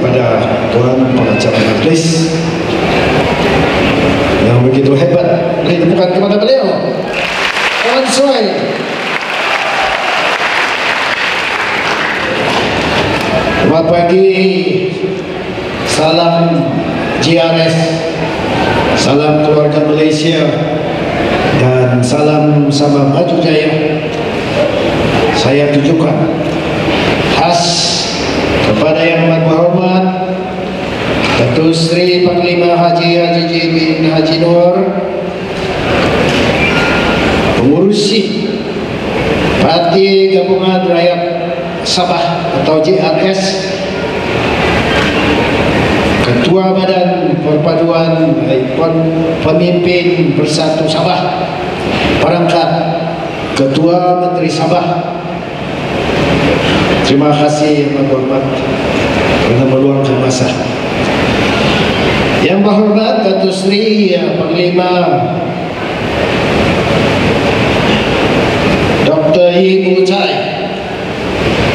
kepada Tuan Pengacara Majlis yang begitu hebat. Beri tepukan kepada beliau. Tuan Suai. Selamat pagi. Salam GRS, salam keluarga Malaysia, dan salam Sabah Maju Jaya. Saya tujukan khas kepada Yang Amat Berhormat Datuk Seri Panglima Haji J. bin Haji Noor, pengurusi Parti Gabungan Rakyat Sabah atau JRS, Ketua Badan Perpaduan Pemimpin Bersatu Sabah, perangkat Ketua Menteri Sabah. Terima kasih Yang Berhormat kerana meluangkan masa. Yang Berhormat Datuk Seri Panglima Dr. Ying Ucai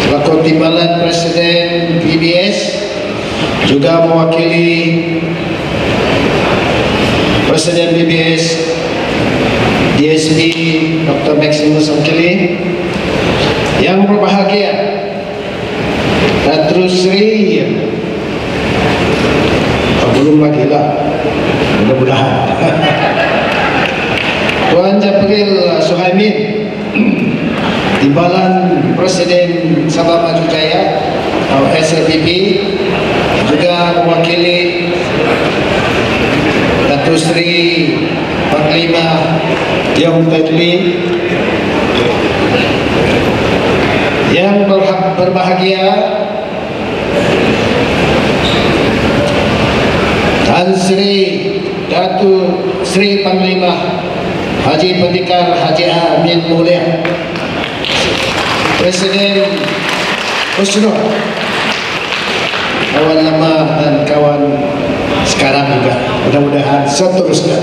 selaku Timbalan Presiden PBS, juga mewakili Presiden PBS DSP Dr. Maximus Angkeli. Yang berbahagia Datuk Seri belum lagi lah, mudah-mudahan Tuan Japril Suhaimin, Timbalan Presiden Sabah Maju Jaya atau SLPP, juga mewakili Datuk Seri Panglima Tiong Tedli. Yang berbahagia Tan Sri Datuk Sri Panglima Haji Pendekar Haji Amin Mulia, Presiden Usno, kawan lama dan kawan sekarang juga, mudah-mudahan seterusnya.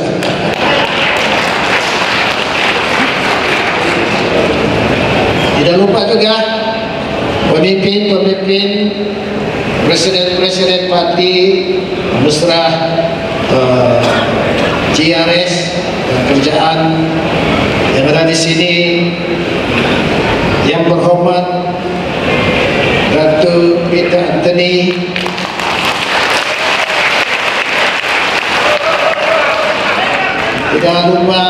Tidak lupa juga pemimpin-pemimpin, presiden-presiden parti, mesra GRS dan kerjaan yang ada di sini. Yang berhormat Datuk Peter Anthony, tidak lupa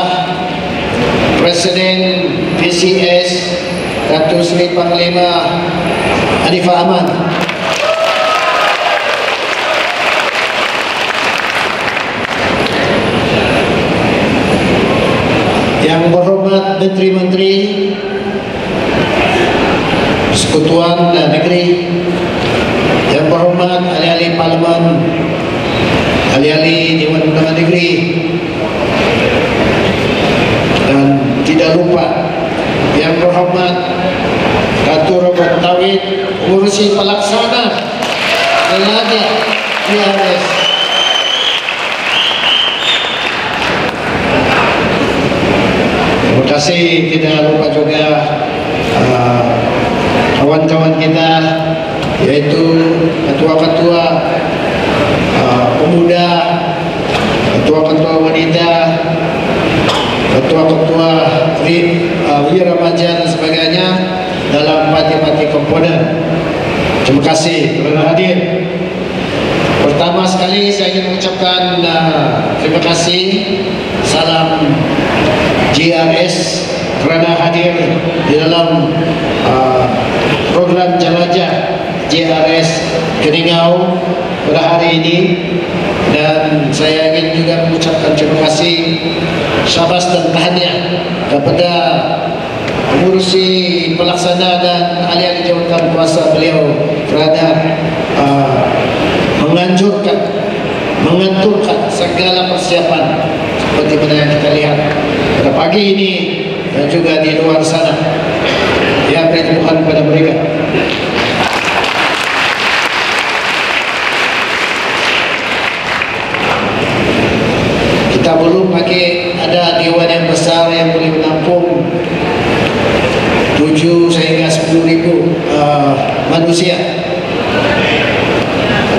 Presiden PCS Datuk Seri Panglima Hanifah Aman, yang berhormat Menteri-Menteri, Persekutuan Negeri, yang berhormat ahli-ahli Parlimen, ahli-ahli Dewan Undangan Negeri, dan tidak lupa yang berhormat Datuk Robert Tawid, pengurusi pelaksana Telaga GRS. Terima kasih. Tidak lupa juga kawan-kawan kita, yaitu ketua-ketua pemuda, ketua-ketua wanita, ketua-ketua wira remaja dan sebagainya dalam parti-parti komponen. Terima kasih kerana hadir. Pertama sekali saya ingin mengucapkan terima kasih, salam GRS kerana hadir di dalam program jelajah GRS Keningau pada hari ini. Dan saya ingin juga mengucapkan terima kasih, syabas dan tahniah kepada pengurusi pelaksana dan ahli-ahli jawatan kuasa beliau kerana mengaturkan segala persiapan seperti mana yang kita lihat pada pagi ini dan juga di luar sana. Ya, beri tepukan kepada mereka. Kita belum lagi ada dewan yang besar yang boleh menampung 7 sehingga 10,000 manusia.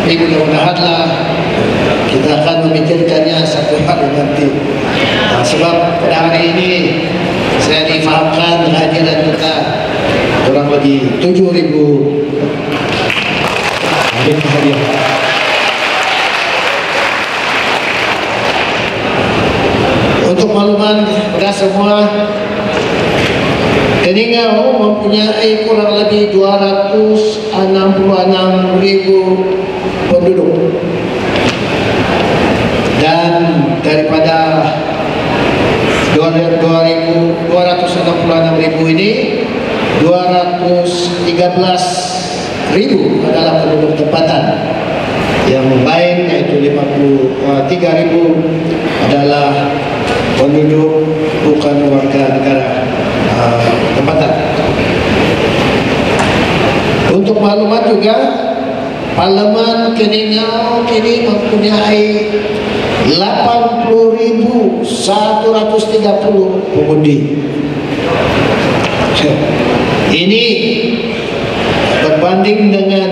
Tapi mudah-mudahanlah kita akan memikirkannya satu hari nanti. Sebab pada hari ini saya difahamkan hadiran kita kurang lebih 7.000 hadiah. Untuk makluman kepada semua, Keningau mempunyai kurang lebih 266.000 penduduk, dan daripada 266.000 ini 213.000 adalah penduduk tempatan. Yang baik yaitu 53.000 adalah penduduk bukan warga negara tempatan. Untuk maklumat juga, Parlemen Keningau kini mempunyai 80.130 pengundi. Ini berbanding dengan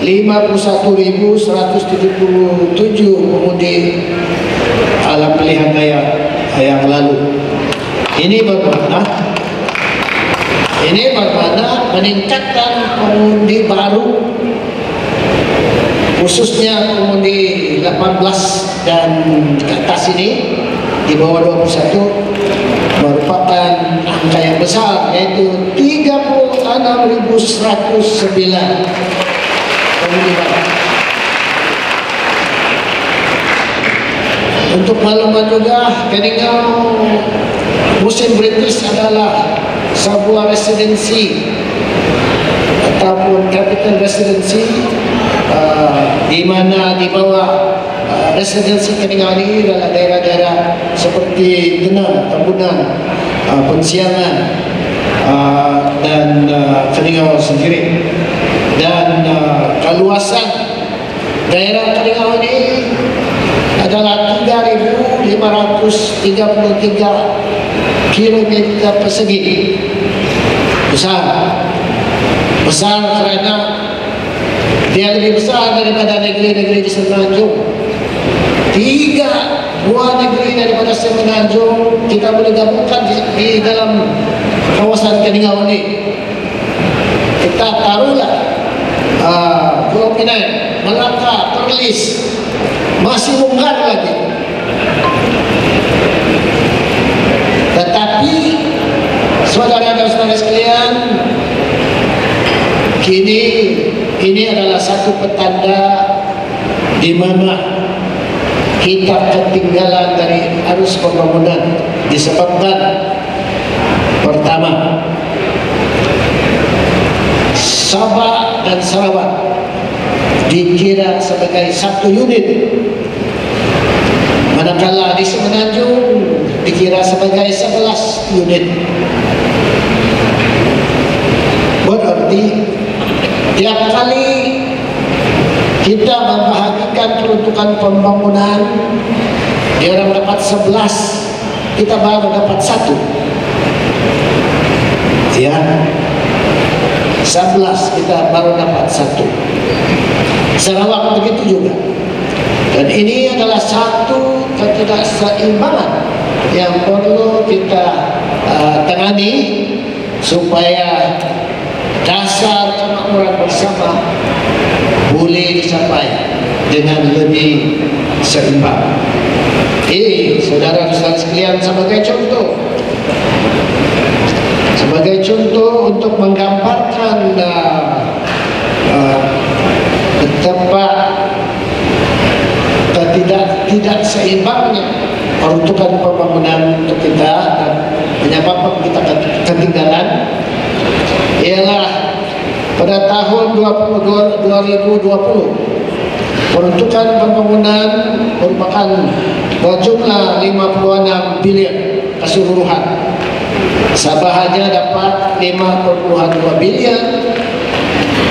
51.177 pengundi dalam pilihan raya yang lalu. Ini bermakna meningkatkan pengundi baru, khususnya pengundi 18 dan ke atas ini di bawah 21, merupakan angka yang besar, yaitu 36.109 pengundi baru. Untuk maklumat juga, Keningau musim British adalah sebuah residensi ataupun capital residency, di mana di bawah residensi Keningau ini adalah daerah-daerah seperti Tenang, Tambunan, Pensiangan, dan Keningau sendiri. Dan keluasan daerah Keningau ini adalah 3.533 km persegi. Besar karena dia lebih besar daripada negeri-negeri di Semenanjung. 3 buah negeri daripada Semenanjung kita boleh gabungkan di dalam kawasan Keningau ini. Kita taruhlah Pulau Pinang, Melaka, Perlis, masih mungkar lagi. Tetapi saudara dan saudara sekalian, kini ini adalah satu petanda di mana kita ketinggalan dari arus pembangunan, disebabkan pertama, Sabah dan Sarawak dikira sebagai satu unit, manakala di Semenanjung dikira sebagai 11 unit. Berarti tiap kali kita membahagikan peruntukan pembangunan, dia orang dapat 11, kita baru dapat 1. Ya, 11 kita baru dapat 1. Sarawak begitu juga. Dan ini adalah satu ketidakseimbangan yang perlu kita tangani supaya dasar kemakmuran bersama boleh dicapai dengan lebih seimbang. Saudara-saudara sekalian, sebagai contoh untuk menggambarkan betapa tidak seimbangnya peruntukan pembangunan untuk kita dan menyebabkan kita ketinggalan, ialah pada tahun 2020 peruntukan pembangunan merupakan berjumlah 56 bilion keseluruhan. Sabah hanya dapat 5,2 bilion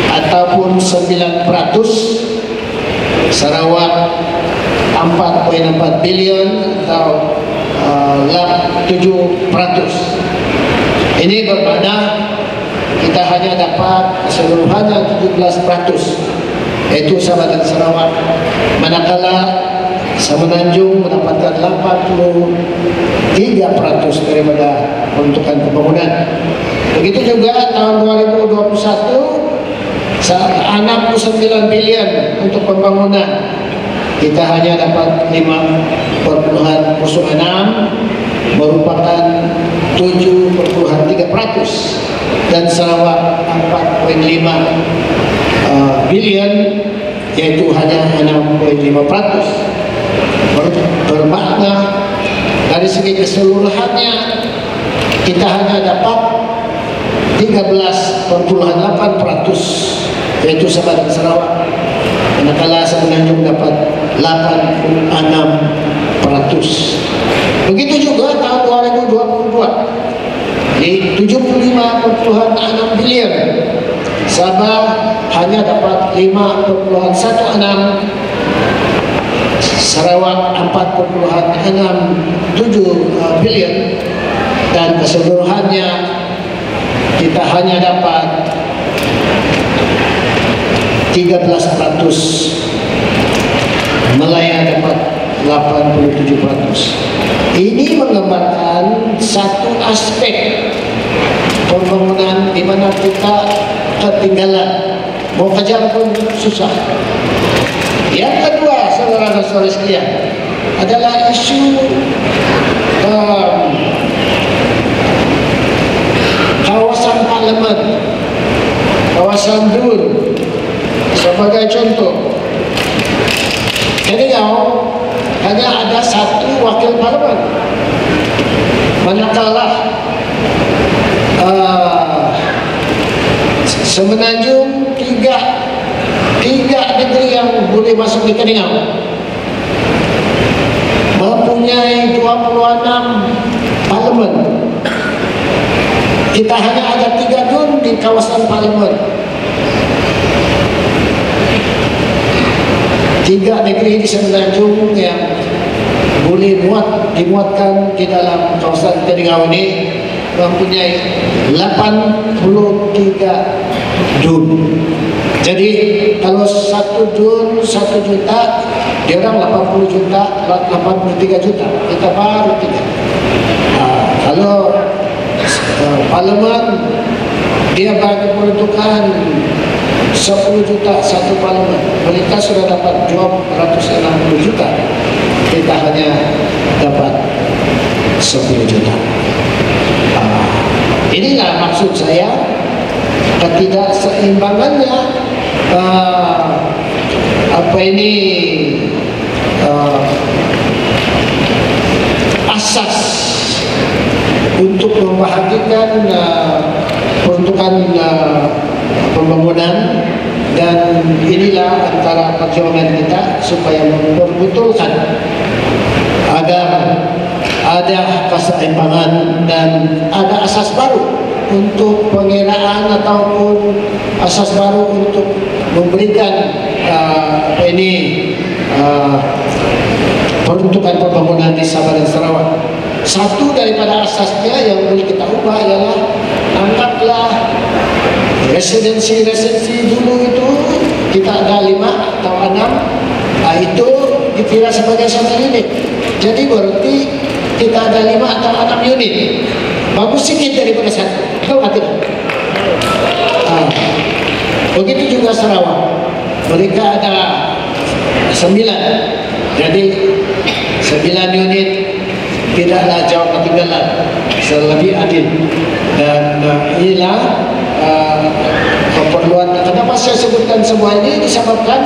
ataupun 9%, Sarawak 4,4 bilion atau 7%. Ini bermakna kita hanya dapat keseluruhannya 17%. yaitu Sabah dan Sarawak. Manakala Semenanjung mendapatkan 83% daripada peruntukan pembangunan. Begitu juga tahun 2021 69 bilion untuk pembangunan, kita hanya dapat 5,06, merupakan 7,3%, dan Sarawak 4,5 bilion, yaitu hanya 6,5%. Bermakna dari segi keseluruhannya kita hanya dapat 13,8%, yaitu Sabah dan Sarawak, manakala Semenanjung dapat 86%. Begitu juga tahun 2022 di 75,6 bilion, Sabah hanya dapat 5,16, Sarawak 4,67 bilion, dan keseluruhannya kita hanya dapat 13%, Malaya dapat 87%. Ini menggambarkan satu aspek pembangunan di mana kita ketinggalan, mau kejar pun susah. Yang kedua, saudara-saudara sekalian, adalah isu kawasan parlimen, kawasan DUN. Sebagai contoh, Keningau hanya ada 1 wakil parlimen, manakala Semenanjung tiga negeri yang boleh masuk di Keningau mempunyai 26 parlimen. Kita hanya ada 3 DUN di kawasan parlimen. 3 negeri di Semenanjung yang boleh dimuatkan di dalam kawasan Keningau ini mempunyai 83 DUN. Jadi kalau 1 DUN 1 juta, dia orang 80 juta, 83 juta, kita baru 3. Kalau parlimen dia bagi peruntukan 10 juta 1 parlimen, mereka sudah dapat 260 juta, kita hanya dapat 10 juta. Inilah maksud saya, ketidakseimbangannya asas untuk membahagikan peruntukan pembangunan, dan inilah antara perjuangan kita supaya memperbetulkan agar ada keseimbangan dan ada asas baru untuk pengiraan ataupun asas baru untuk memberikan peruntukan pembangunan di Sabah dan Sarawak. Satu daripada asasnya yang boleh kita ubah adalah, anggaplah residensi dulu itu kita ada 5 atau 6, itu dikira sebagai satu unit. Jadi berarti kita ada 5 atau 6 unit, bagus sedikit daripada 1. Tahu tidak? Begitu juga Sarawak, mereka ada 9, jadi 9 unit tidaklah jauh ketinggalan, lebih adil. Dan inilah keperluan. Kenapa saya sebutkan semua ini? Disebabkan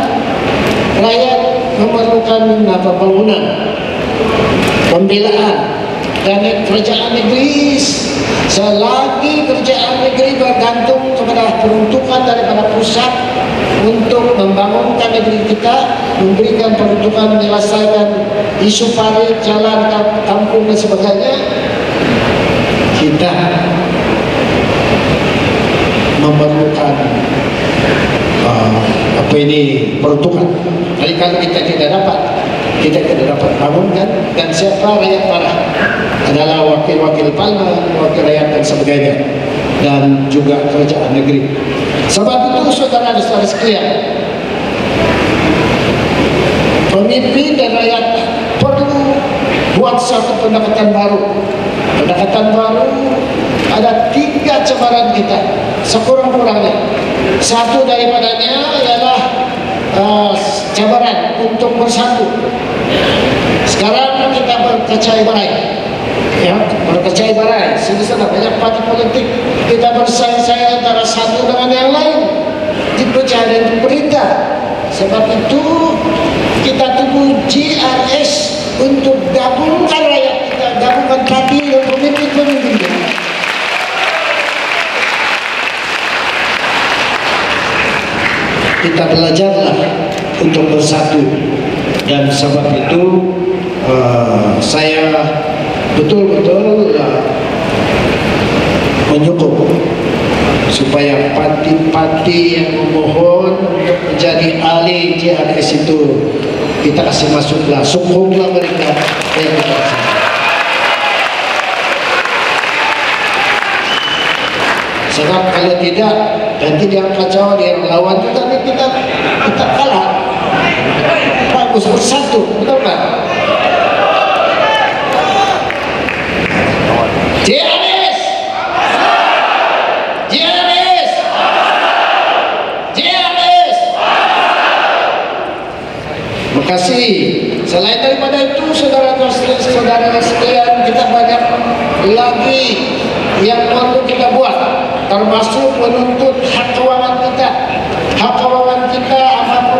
rakyat memerlukan pembangunan, pembelaan, dan kerjaan negeri. Selagi kerjaan negeri bergantung kepada peruntukan daripada pusat untuk membangunkan negeri kita, memberikan peruntukan, menyelesaikan isu parit, jalan, kampung dan sebagainya, kita memerlukan peruntukan. Jadi kalau kita tidak dapat bangunkan, dan siapa rakyat marah adalah wakil-wakil parlimen, wakil rakyat dan sebagainya, dan juga kerajaan negeri. Sebab itu saudara-saudara sekalian, Pemimpin dan rakyat perlu buat satu pendekatan baru. Pendekatan baru ada 3 cabaran kita sekurang-kurangnya. Satu daripadanya ialah cabaran untuk bersatu. Sekarang kita berkecai berai, ya, berkecai berai. Sudah banyak parti politik kita bersaing-saing antara satu dengan yang lain, dipecah dan diperintah. Sebab itu kita tunggu GRS untuk gabungkan rakyat kita, gabungkan parti dan pemimpin-pemimpin kita. Kita belajarlah untuk bersatu, dan sebab itu saya betul-betul menyokong supaya parti-parti yang memohon untuk menjadi ahli GRS itu kita kasih masuklah, sokonglah mereka yang kita kasih. Sebab kalau tidak, nanti dia kacau, dia lawan kita, tapi kita kalah. Bagus bersatu, betul kan? GRS, GRS, GRS. Makasih. Selain daripada itu, saudara-saudara sekalian, kita banyak lagi yang perlu kita buat, termasuk menuntut hak keuangan kita. Hak keuangan kita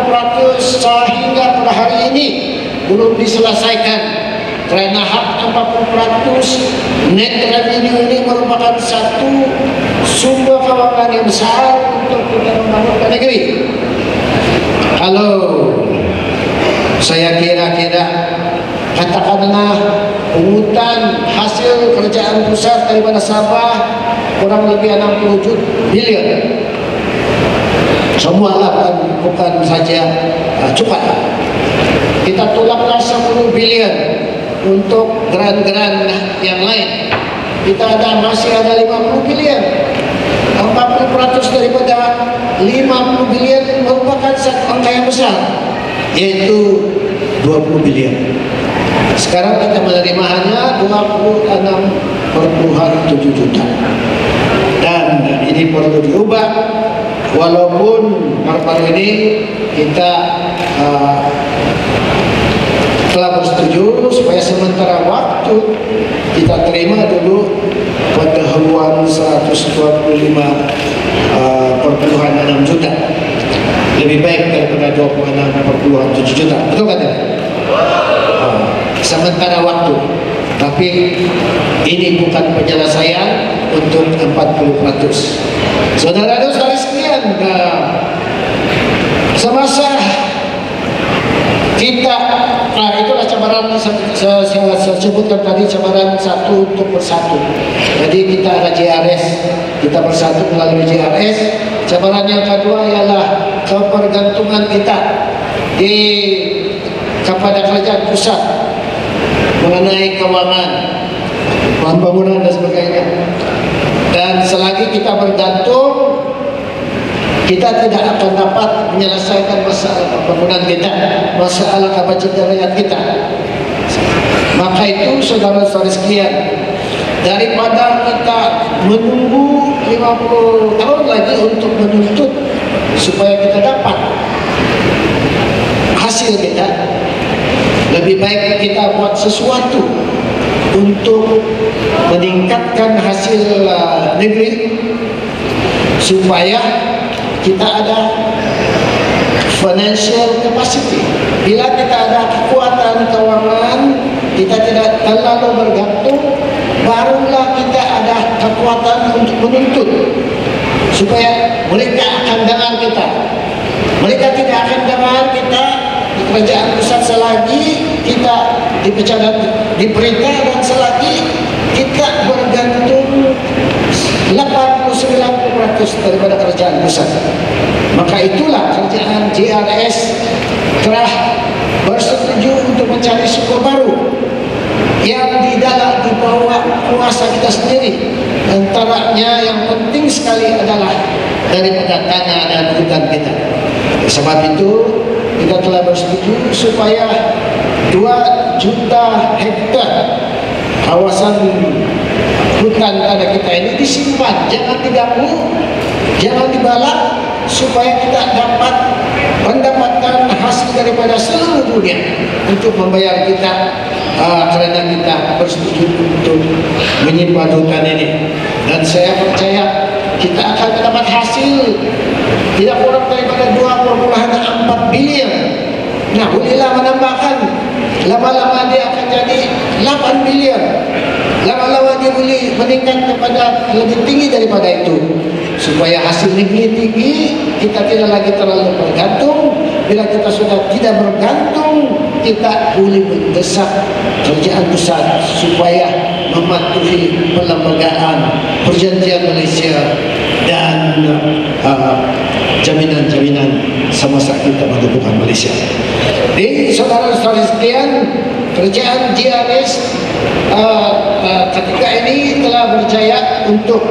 40% sehingga pada hari ini belum diselesaikan, karena hak 40% net revenue ini merupakan satu sumber keuangan yang besar untuk kita membangun negeri. Kalau saya kira-kira katakanlah pungutan hasil kerjaan pusat daripada Sabah kurang lebih 60 bilion. Semua lah bukan saja cukup. Kita tolaklah 10 bilion untuk geran-geran yang lain. Kita masih ada 50 bilion. 40% daripada 50 bilion merupakan angka yang besar, yaitu 20 bilion. Sekarang kita menerima hanya 26,7 juta. Dan ini perlu diubah. Walaupun baru-baru ini kita telah bersetuju supaya sementara waktu kita terima dulu pendahuluan 125,6 juta. Lebih baik daripada 26,7 juta. Betul kan? Sementara waktu. Tapi ini bukan penyelesaian untuk 40%. Saudara-saudara sekalian, semasa kita, itulah cabaran saya sebutkan tadi, cabaran satu untuk bersatu. Jadi kita ada GRS, kita bersatu melalui GRS. Cabaran yang kedua ialah kepergantungan kita kepada kerajaan pusat mengenai keuangan, pembangunan dan sebagainya. Dan selagi kita bergantung, kita tidak akan dapat menyelesaikan masalah pembangunan kita, masalah kebajikan rakyat kita. Maka itu saudara-saudara sekalian, daripada kita menunggu 50 tahun lagi untuk menuntut supaya kita dapat hasil kita, lebih baik kita buat sesuatu untuk meningkatkan hasil negeri, supaya kita ada financial capacity. Bila kita ada kekuatan keuangan, kita tidak terlalu bergantung, barulah kita ada kekuatan untuk menuntut, supaya mereka akan dengar kita. Mereka tidak akan dengar kita di kerajaan pusat selagi kita dipecah dan diperintah, dan selagi kita bergantung 89% daripada kerajaan pusat. Maka itulah kerajaan GRS telah bersetuju untuk mencari sumber baru yang di bawah kuasa kita sendiri. Antaranya yang penting sekali adalah daripada tanah dan hutan kita. Sebab itu kita telah bersetuju supaya 2 juta hektar kawasan hutan tanah kita ini disimpan, jangan diganggu, jangan dibalak, supaya kita dapat mendapatkan hasil daripada seluruh dunia untuk membayar kita, karena kita bersetuju untuk menyimpan hutan ini. Dan saya percaya kita akan mendapat hasil tidak kurang daripada 2,4 bilion. Nah, bolehlah menambahkan, lama-lama dia akan jadi 8 bilion. Lama-lama dia boleh meningkat kepada lebih tinggi daripada itu, supaya hasil negeri tinggi, kita tidak lagi terlalu bergantung. Bila kita sudah tidak bergantung, kita boleh mendesak kerajaan pusat supaya mematuhi perlembagaan perjanjian Malaysia dan jaminan-jaminan semasa kita menghubungkan Malaysia. Jadi saudara-saudara sekalian, kerajaan GRS ketika ini telah berjaya untuk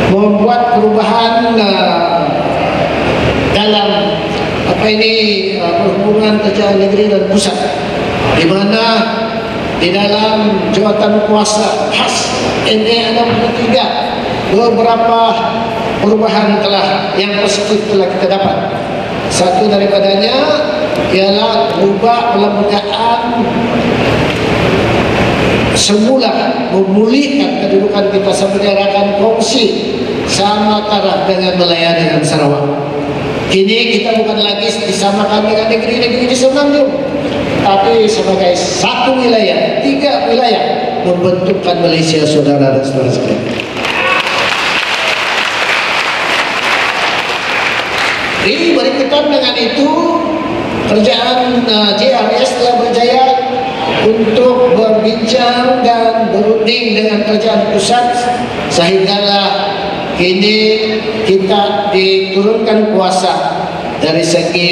membuat perubahan dalam perhubungan kerajaan negeri dan pusat, di mana di dalam jawatan kuasa khas NA 63 beberapa perubahan yang positif telah kita dapat. Satu daripadanya ialah berubah perlembagaan semula, memulihkan kedudukan kita sebagai rakan kongsi sama taraf dengan Melaya dengan Sarawak. Kini kita bukan lagi disamakan dengan negeri-negeri di Semenanjung, tapi sebagai satu wilayah, 3 wilayah membentukkan Malaysia, saudara dan saudara sekalian. Jadi berkaitan dengan itu, kerajaan GRS telah berjaya untuk berbincang dan berunding dengan kerajaan pusat, sehinggalah kini kita diturunkan kuasa dari segi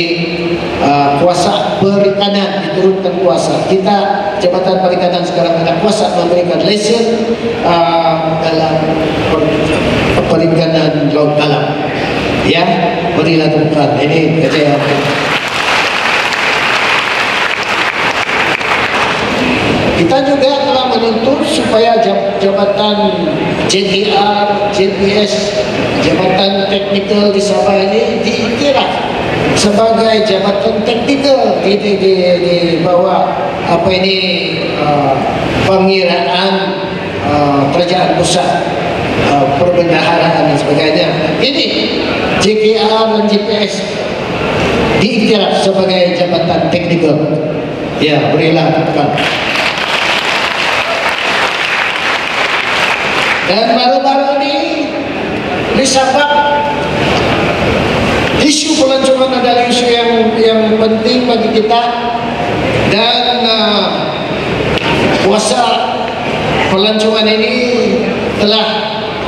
kuasa perikanan, diturunkan kuasa. Kita Jabatan Perikanan sekarang ada kuasa memberikan lesen dalam perikanan laut dalam. Ya, berilah tempat. Ini kejayaan. Kita juga telah menuntut supaya jabatan JTR, JPS, Jabatan Teknikal di Sabah ini diiktiraf sebagai jabatan teknikal di bawah pengiraan kerajaan pusat, perbendaharaan dan sebagainya. Ini JKR dan JPS diiktiraf sebagai jabatan teknikal. Ya, berilah tempat. Dan baru-baru ini di Sabah, isu pelancongan adalah isu yang penting bagi kita, dan kuasa pelancongan ini telah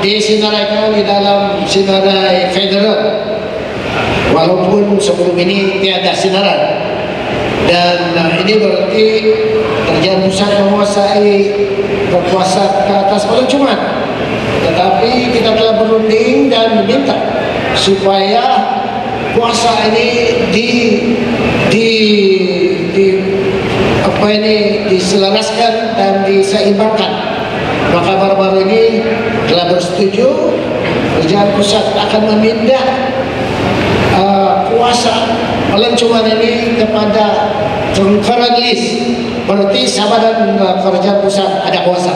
disinaraikan di dalam sinarai federal, walaupun sebelum ini tiada sinaran. Dan ini berarti kerajaan pusat menguasai berkuasa ke atas pelancongan. Tetapi kita telah berunding dan meminta supaya kuasa ini diselaraskan dan diseimbangkan. Maka baru-baru ini telah bersetuju kerajaan pusat akan memindah kuasa pelancongan ini kepada concurrent list. Berarti Sabah dan kerajaan pusat ada kuasa.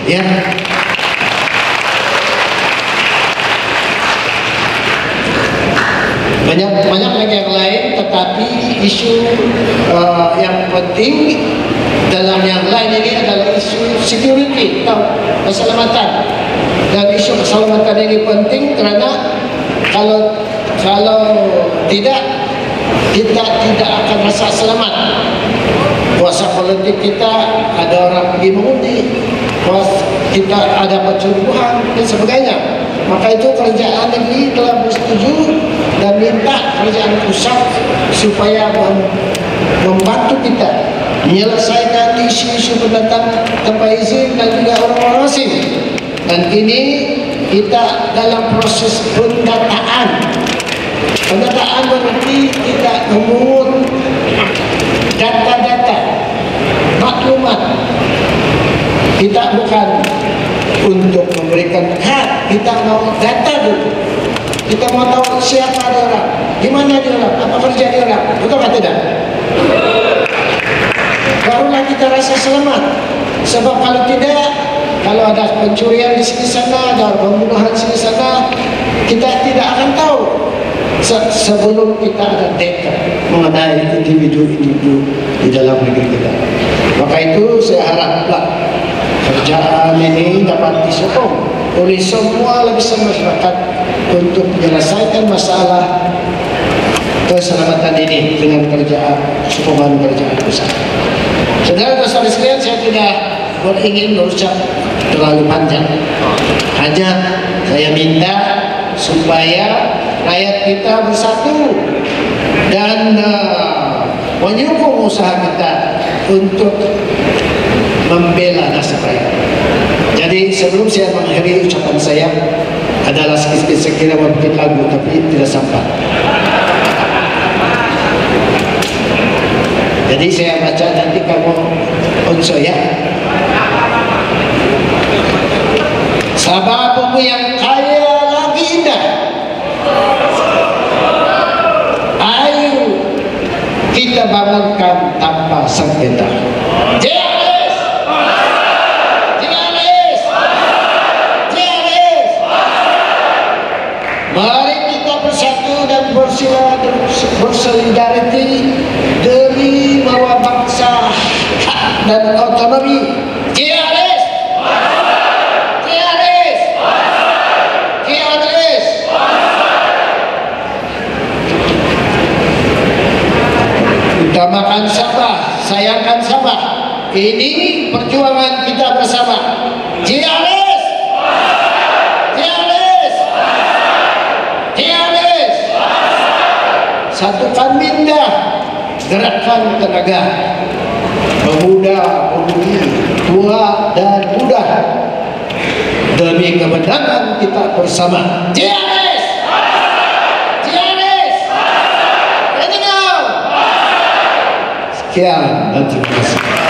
Ya. Banyak lagi yang lain, tetapi isu yang penting dalam yang lain ini adalah isu security atau keselamatan. Dan isu keselamatan ini penting karena kalau tidak, kita tidak akan rasa selamat. Kuasa politik kita, ada orang pergi mengundi, kita ada percurbuhan dan sebagainya. Maka itu kerajaan negeri telah bersetuju dan minta kerajaan pusat supaya membantu kita menyelesaikan isu-isu pendatang tanpa izin dan juga orang-orang asing. Dan kini kita dalam proses pendataan Pemetaan berarti tidak memungut data-data, maklumat. Kita bukan untuk memberikan hak, kita mau data dulu. Kita mau tahu siapa dia orang, di mana dia orang, apa kerja dia orang, betul atau tidak? Barulah kita rasa selamat. Sebab kalau tidak, kalau ada pencurian di sini sana, ada pembunuhan di sini sana, kita tidak akan tahu sebelum kita ada data mengenai individu-individu di dalam negeri kita. Maka itu saya haraplah kerjaan ini dapat disokong oleh semua lapisan masyarakat untuk menyelesaikan masalah keselamatan ini dengan sokongan kerjaan besar. Saudara-saudara sekalian, saya tidak beringin berucap terlalu panjang. Hanya saya minta supaya rakyat kita bersatu dan menyokong usaha kita untuk membela nasib rakyat. Jadi sebelum saya mengakhiri ucapan saya, adalah sedikit sekira membuat lagu tapi tidak sampai. Jadi saya baca, nanti kamu unsur ya. Sababmu yang kaya lagi indah, ayo kita bangunkan tanpa sengketa. JRS, JRS, JRS. Mari kita bersatu dan bersolidariti demi membawa bangsa hak dan otonomi. JRS, JRS, JRS. Utamakan Sabah, sayangkan Sabah. Ini perjuangan kita bersama. JRS, JRS, JRS. Satukan minda, gerakkan tenaga, pemuda, pemudi, tua dan muda, demi kemenangan kita bersama. JRS, JRS. Sekian dan terima kasih.